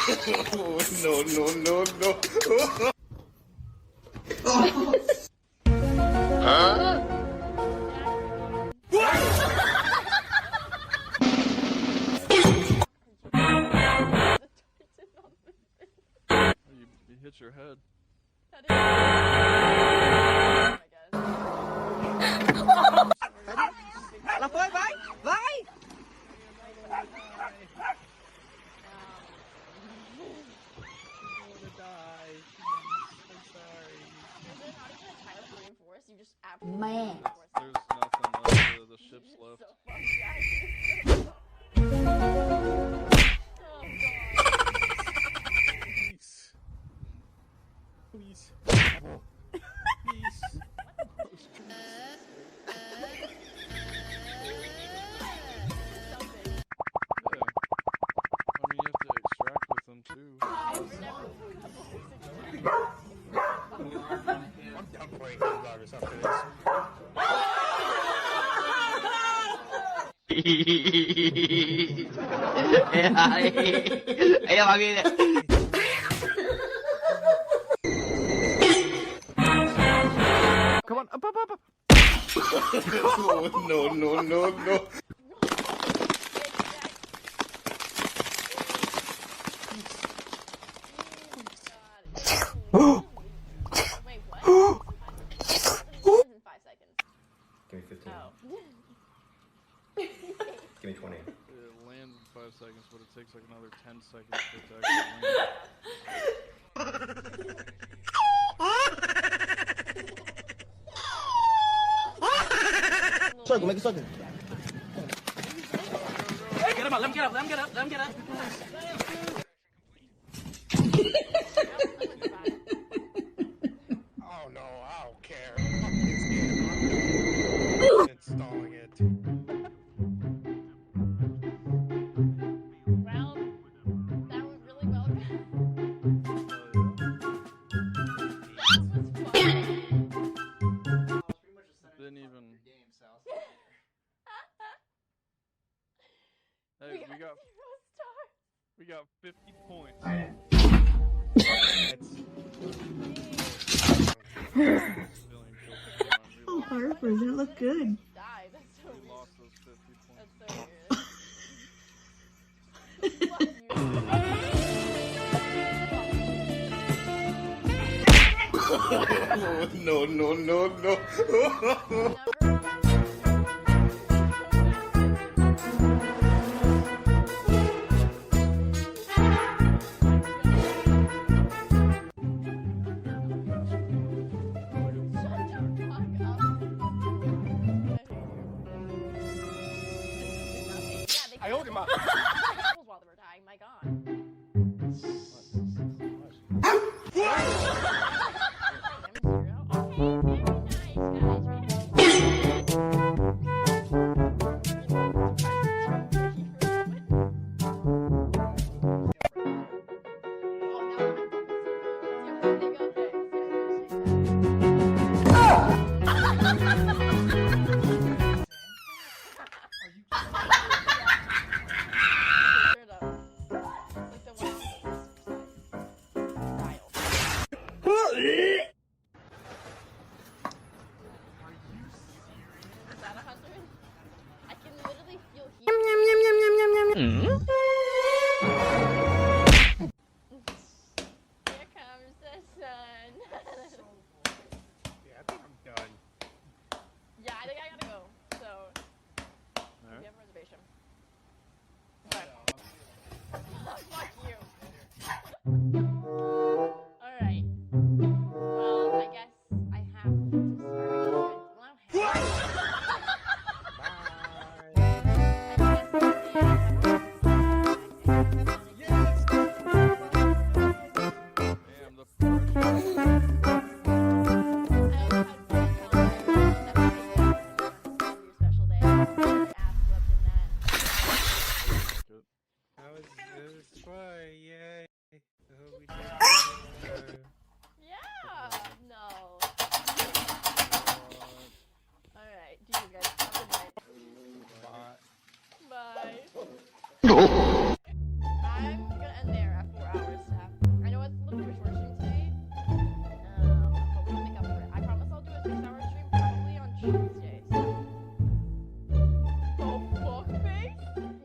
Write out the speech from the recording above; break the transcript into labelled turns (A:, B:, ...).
A: No, no, no, no. Huh?
B: You hit your head.
C: Là phơi vai, vai.
D: Man.
B: There's nothing left. The ship's left.
E: Please.
B: I mean, you have to extract with them too.
E: I'm done playing vloggers after this.
C: Ayan, bagay na.
B: Come on, up, up, up, up.
A: No, no, no, no.
F: Wait, what? In 5 seconds.
G: Give me 15.
F: Oh.
G: Give me 20.
B: It lands in 5 seconds, but it takes like another 10 seconds for it to actually land.
C: Circle, make a circle. Get him up, let him get up, let him get up, let him get up.
E: Oh no, I don't care. Fuck this game. I'm done installing it.
F: Well, that went really well. This was fun.
B: Didn't even. Hey, we got 50 points.
D: Oh, Harper, that look good.
F: Died. That's so
B: We
F: weird.
B: lost those 50 points.
F: That's so weird.
A: No, no, no, no.
E: I owed him up.
F: While they were dying, my god. I can literally feel heat. Here comes the sun.
E: Yeah, I think I'm done.
F: Yeah, I think I gotta go. So,
B: Alright.
F: you have a reservation. Fuck you. Alright. Well, I guess I have to start.
B: Damn, the pressure. Good.
E: It was fun, yay. I hope we did.
F: Yeah, no. Alright, Jesus guys, have a good night.
E: Bye.
F: Bye.